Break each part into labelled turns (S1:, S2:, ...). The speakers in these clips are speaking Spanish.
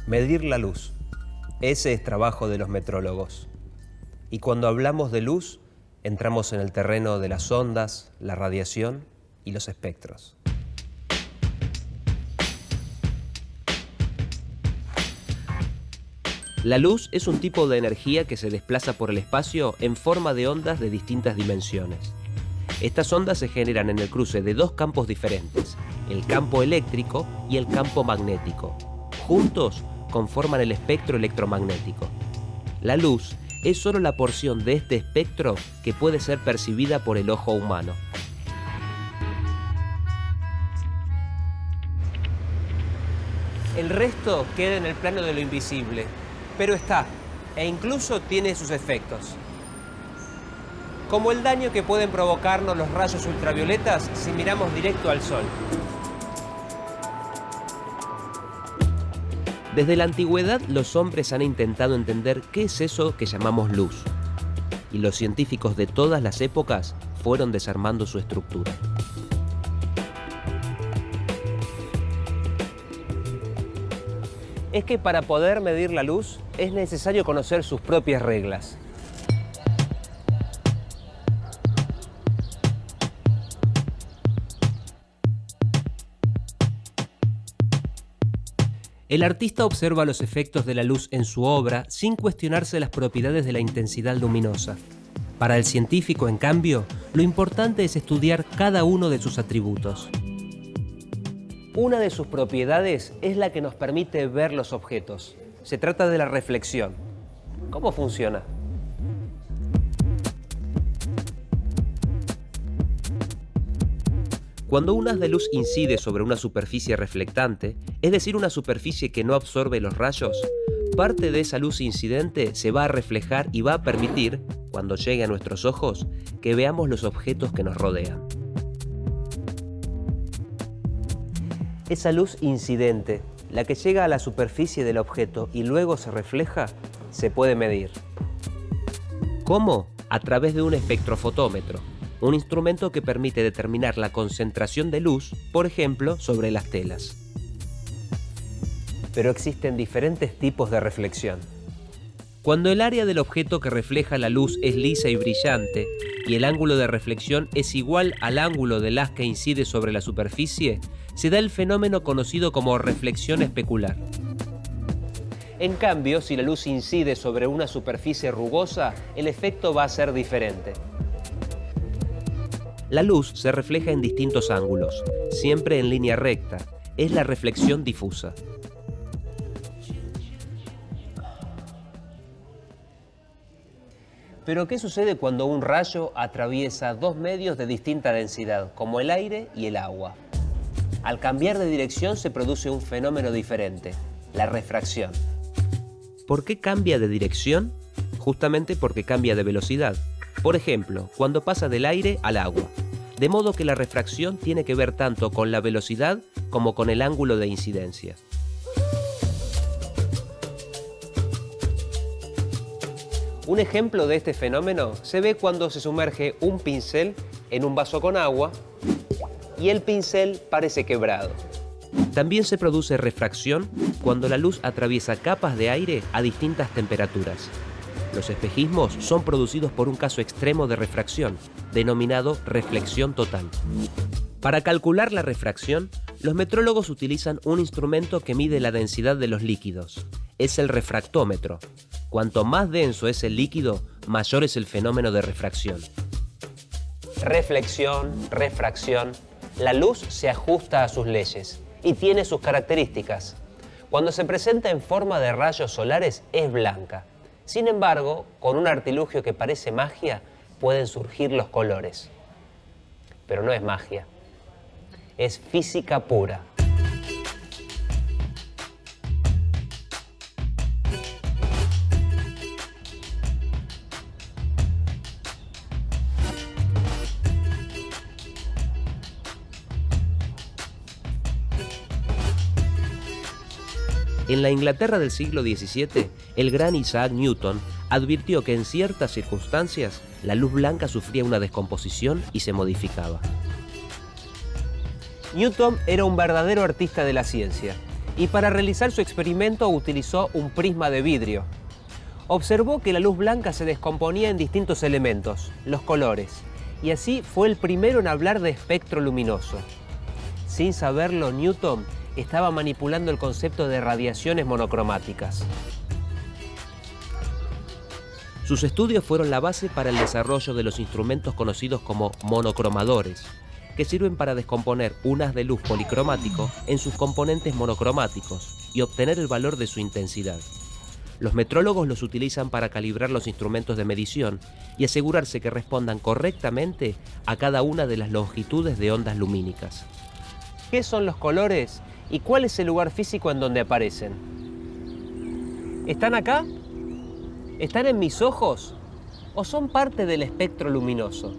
S1: Medir la luz. Ese es trabajo de los metrólogos. Y cuando hablamos de luz, entramos en el terreno de las ondas, la radiación y los espectros. La luz es un tipo de energía que se desplaza por el espacio en forma de ondas de distintas dimensiones. Estas ondas se generan en el cruce de dos campos diferentes, el campo eléctrico y el campo magnético. Juntos conforman el espectro electromagnético. La luz es solo la porción de este espectro que puede ser percibida por el ojo humano. El resto queda en el plano de lo invisible, pero está, e incluso tiene sus efectos. Como el daño que pueden provocarnos los rayos ultravioletas si miramos directo al sol. Desde la antigüedad, los hombres han intentado entender qué es eso que llamamos luz. Y los científicos de todas las épocas fueron desarmando su estructura. Es que para poder medir la luz es necesario conocer sus propias reglas. El artista observa los efectos de la luz en su obra sin cuestionarse las propiedades de la intensidad luminosa. Para el científico, en cambio, lo importante es estudiar cada uno de sus atributos. Una de sus propiedades es la que nos permite ver los objetos. Se trata de la reflexión. ¿Cómo funciona? Cuando un haz de luz incide sobre una superficie reflectante, es decir, una superficie que no absorbe los rayos, parte de esa luz incidente se va a reflejar y va a permitir, cuando llegue a nuestros ojos, que veamos los objetos que nos rodean. Esa luz incidente, la que llega a la superficie del objeto y luego se refleja, se puede medir. ¿Cómo? A través de un espectrofotómetro. Un instrumento que permite determinar la concentración de luz, por ejemplo, sobre las telas. Pero existen diferentes tipos de reflexión. Cuando el área del objeto que refleja la luz es lisa y brillante, y el ángulo de reflexión es igual al ángulo del haz que incide sobre la superficie, se da el fenómeno conocido como reflexión especular. En cambio, si la luz incide sobre una superficie rugosa, el efecto va a ser diferente. La luz se refleja en distintos ángulos, siempre en línea recta. Es la reflexión difusa. Pero ¿qué sucede cuando un rayo atraviesa dos medios de distinta densidad, como el aire y el agua? Al cambiar de dirección se produce un fenómeno diferente, la refracción. ¿Por qué cambia de dirección? Justamente porque cambia de velocidad. Por ejemplo, cuando pasa del aire al agua. De modo que la refracción tiene que ver tanto con la velocidad como con el ángulo de incidencia. Un ejemplo de este fenómeno se ve cuando se sumerge un pincel en un vaso con agua y el pincel parece quebrado. También se produce refracción cuando la luz atraviesa capas de aire a distintas temperaturas. Los espejismos son producidos por un caso extremo de refracción, denominado reflexión total. Para calcular la refracción, los metrólogos utilizan un instrumento que mide la densidad de los líquidos. Es el refractómetro. Cuanto más denso es el líquido, mayor es el fenómeno de refracción. Reflexión, refracción. La luz se ajusta a sus leyes y tiene sus características. Cuando se presenta en forma de rayos solares, es blanca. Sin embargo, con un artilugio que parece magia, pueden surgir los colores. Pero no es magia, es física pura. En la Inglaterra del siglo XVII, el gran Isaac Newton advirtió que en ciertas circunstancias la luz blanca sufría una descomposición y se modificaba. Newton era un verdadero artista de la ciencia y para realizar su experimento utilizó un prisma de vidrio. Observó que la luz blanca se descomponía en distintos elementos, los colores, y así fue el primero en hablar de espectro luminoso. Sin saberlo, Newton estaba manipulando el concepto de radiaciones monocromáticas. Sus estudios fueron la base para el desarrollo de los instrumentos conocidos como monocromadores, que sirven para descomponer un haz de luz policromático en sus componentes monocromáticos y obtener el valor de su intensidad. Los metrólogos los utilizan para calibrar los instrumentos de medición y asegurarse que respondan correctamente a cada una de las longitudes de ondas lumínicas. ¿Qué son los colores y cuál es el lugar físico en donde aparecen? ¿Están acá? ¿Están en mis ojos? ¿O son parte del espectro luminoso?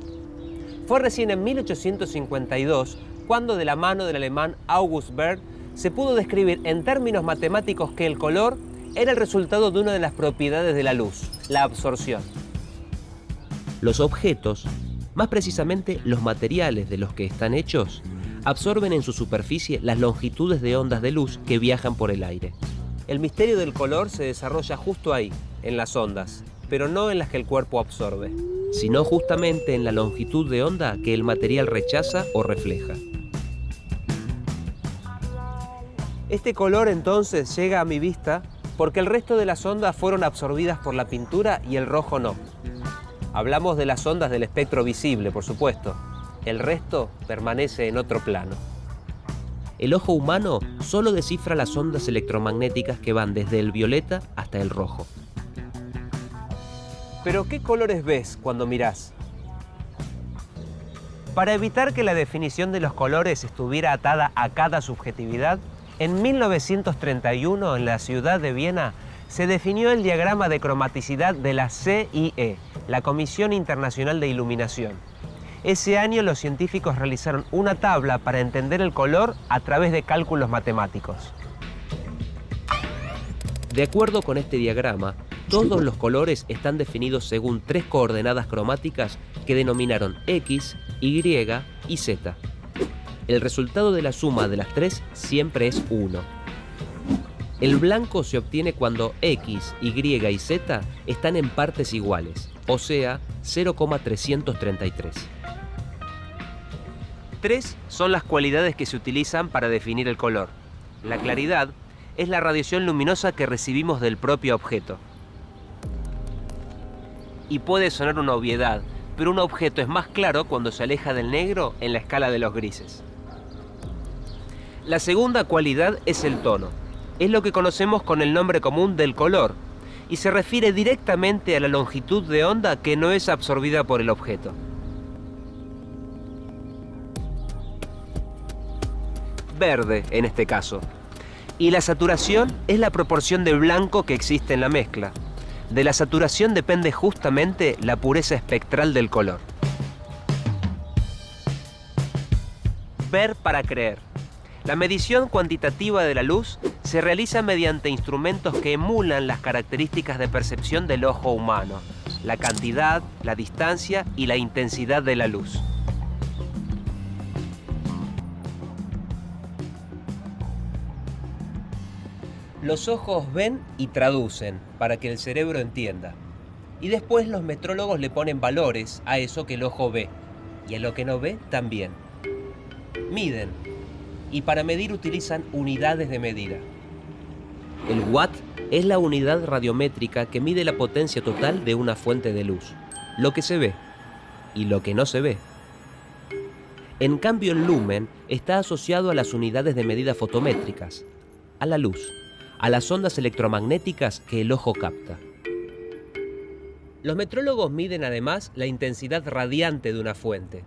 S1: Fue recién en 1852 cuando, de la mano del alemán August Bert, se pudo describir en términos matemáticos que el color era el resultado de una de las propiedades de la luz, la absorción. Los objetos, más precisamente los materiales de los que están hechos, absorben en su superficie las longitudes de ondas de luz que viajan por el aire. El misterio del color se desarrolla justo ahí, en las ondas, pero no en las que el cuerpo absorbe, sino justamente en la longitud de onda que el material rechaza o refleja. Este color entonces llega a mi vista porque el resto de las ondas fueron absorbidas por la pintura y el rojo no. Hablamos de las ondas del espectro visible, por supuesto. El resto permanece en otro plano. El ojo humano solo descifra las ondas electromagnéticas que van desde el violeta hasta el rojo. ¿Pero qué colores ves cuando mirás? Para evitar que la definición de los colores estuviera atada a cada subjetividad, en 1931, en la ciudad de Viena, se definió el diagrama de cromaticidad de la CIE, la Comisión Internacional de Iluminación. Ese año los científicos realizaron una tabla para entender el color a través de cálculos matemáticos. De acuerdo con este diagrama, todos los colores están definidos según tres coordenadas cromáticas que denominaron X, Y y Z. El resultado de la suma de las tres siempre es 1. El blanco se obtiene cuando X, Y y Z están en partes iguales, o sea, 0,333. 3 son las cualidades que se utilizan para definir el color. La claridad es la radiación luminosa que recibimos del propio objeto. Y puede sonar una obviedad, pero un objeto es más claro cuando se aleja del negro en la escala de los grises. La segunda cualidad es el tono. Es lo que conocemos con el nombre común del color, y se refiere directamente a la longitud de onda que no es absorbida por el objeto. Verde en este caso. Y la saturación es la proporción de blanco que existe en la mezcla. De la saturación depende justamente la pureza espectral del color. Ver para creer. La medición cuantitativa de la luz se realiza mediante instrumentos que emulan las características de percepción del ojo humano, la cantidad, la distancia y la intensidad de la luz. Los ojos ven y traducen para que el cerebro entienda. Y después los metrólogos le ponen valores a eso que el ojo ve. Y a lo que no ve también. Miden. Y para medir utilizan unidades de medida. El watt es la unidad radiométrica que mide la potencia total de una fuente de luz. Lo que se ve y lo que no se ve. En cambio, el lumen está asociado a las unidades de medida fotométricas, a la luz, a las ondas electromagnéticas que el ojo capta. Los metrólogos miden además la intensidad radiante de una fuente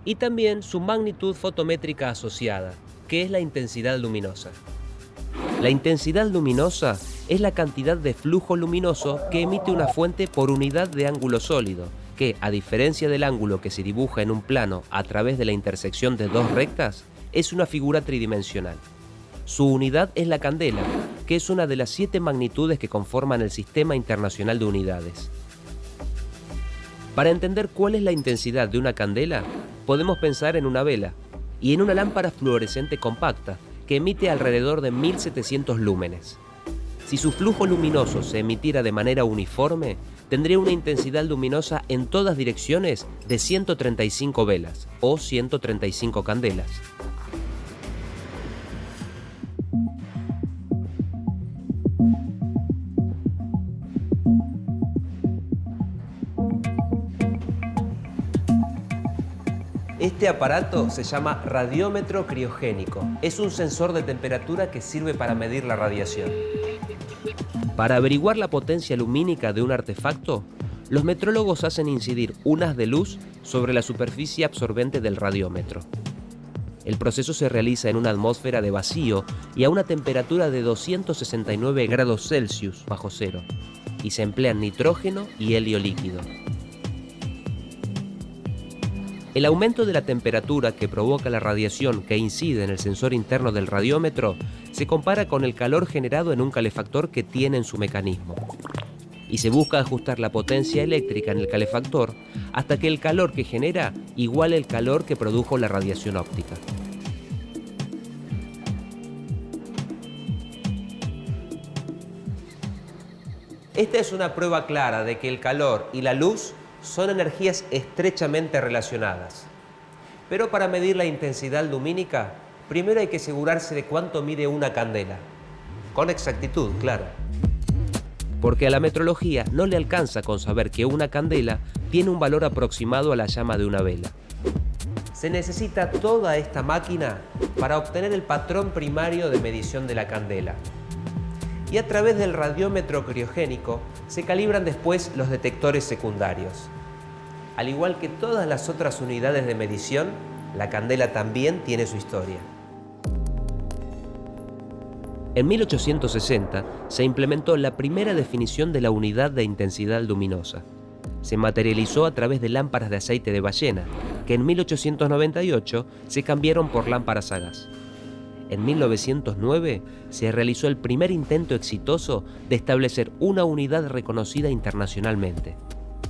S1: y también su magnitud fotométrica asociada, que es la intensidad luminosa. La intensidad luminosa es la cantidad de flujo luminoso que emite una fuente por unidad de ángulo sólido, que, a diferencia del ángulo que se dibuja en un plano a través de la intersección de dos rectas, es una figura tridimensional. Su unidad es la candela, que es una de las 7 magnitudes que conforman el Sistema Internacional de Unidades. Para entender cuál es la intensidad de una candela, podemos pensar en una vela y en una lámpara fluorescente compacta, que emite alrededor de 1700 lúmenes. Si su flujo luminoso se emitiera de manera uniforme, tendría una intensidad luminosa en todas direcciones de 135 velas o 135 candelas. Este aparato se llama radiómetro criogénico. Es un sensor de temperatura que sirve para medir la radiación. Para averiguar la potencia lumínica de un artefacto, los metrólogos hacen incidir un haz de luz sobre la superficie absorbente del radiómetro. El proceso se realiza en una atmósfera de vacío y a una temperatura de 269 grados Celsius bajo cero, y se emplean nitrógeno y helio líquido. El aumento de la temperatura que provoca la radiación que incide en el sensor interno del radiómetro se compara con el calor generado en un calefactor que tiene en su mecanismo. Y se busca ajustar la potencia eléctrica en el calefactor hasta que el calor que genera iguale el calor que produjo la radiación óptica. Esta es una prueba clara de que el calor y la luz son energías estrechamente relacionadas. Pero para medir la intensidad lumínica, primero hay que asegurarse de cuánto mide una candela. Con exactitud, claro. Porque a la metrología no le alcanza con saber que una candela tiene un valor aproximado a la llama de una vela. Se necesita toda esta máquina para obtener el patrón primario de medición de la candela. Y a través del radiómetro criogénico se calibran después los detectores secundarios. Al igual que todas las otras unidades de medición, la candela también tiene su historia. En 1860 se implementó la primera definición de la unidad de intensidad luminosa. Se materializó a través de lámparas de aceite de ballena, que en 1898 se cambiaron por lámparas a gas. En 1909 se realizó el primer intento exitoso de establecer una unidad reconocida internacionalmente.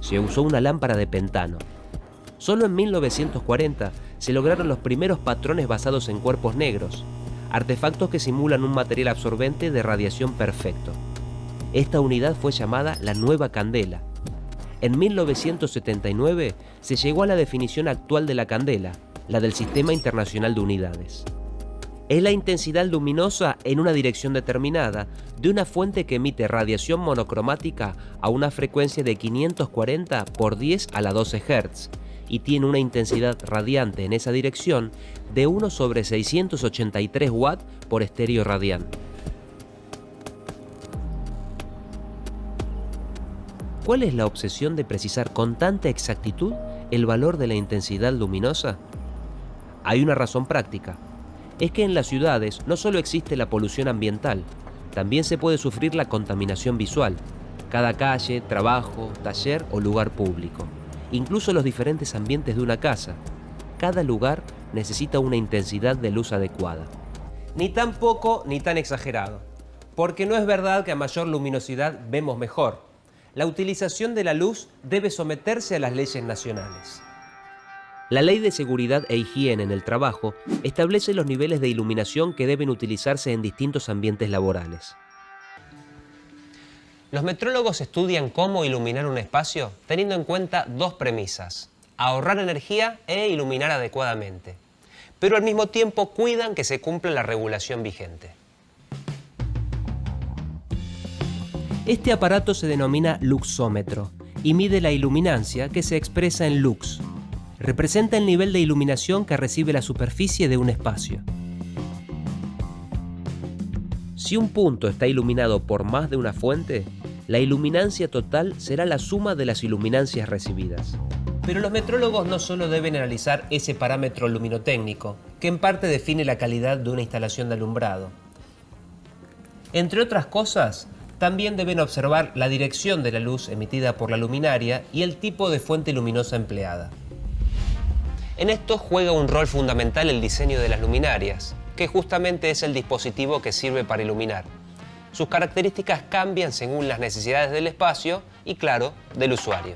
S1: Se usó una lámpara de pentano. Solo en 1940 se lograron los primeros patrones basados en cuerpos negros, artefactos que simulan un material absorbente de radiación perfecto. Esta unidad fue llamada la nueva candela. En 1979 se llegó a la definición actual de la candela, la del Sistema Internacional de Unidades. Es la intensidad luminosa en una dirección determinada de una fuente que emite radiación monocromática a una frecuencia de 540 por 10 a la 12 Hz y tiene una intensidad radiante en esa dirección de 1 sobre 683 watts por estéreo radián. ¿Cuál es la obsesión de precisar con tanta exactitud el valor de la intensidad luminosa? Hay una razón práctica. Es que en las ciudades no solo existe la polución ambiental, también se puede sufrir la contaminación visual. Cada calle, trabajo, taller o lugar público. Incluso los diferentes ambientes de una casa. Cada lugar necesita una intensidad de luz adecuada. Ni tan poco ni tan exagerado. Porque no es verdad que a mayor luminosidad vemos mejor. La utilización de la luz debe someterse a las leyes nacionales. La Ley de Seguridad e Higiene en el Trabajo establece los niveles de iluminación que deben utilizarse en distintos ambientes laborales. Los metrólogos estudian cómo iluminar un espacio teniendo en cuenta dos premisas: ahorrar energía e iluminar adecuadamente. Pero al mismo tiempo cuidan que se cumpla la regulación vigente. Este aparato se denomina luxómetro y mide la iluminancia que se expresa en lux. Representa el nivel de iluminación que recibe la superficie de un espacio. Si un punto está iluminado por más de una fuente, la iluminancia total será la suma de las iluminancias recibidas. Pero los metrólogos no solo deben analizar ese parámetro luminotécnico, que en parte define la calidad de una instalación de alumbrado. Entre otras cosas, también deben observar la dirección de la luz emitida por la luminaria y el tipo de fuente luminosa empleada. En esto juega un rol fundamental el diseño de las luminarias, que justamente es el dispositivo que sirve para iluminar. Sus características cambian según las necesidades del espacio y, claro, del usuario.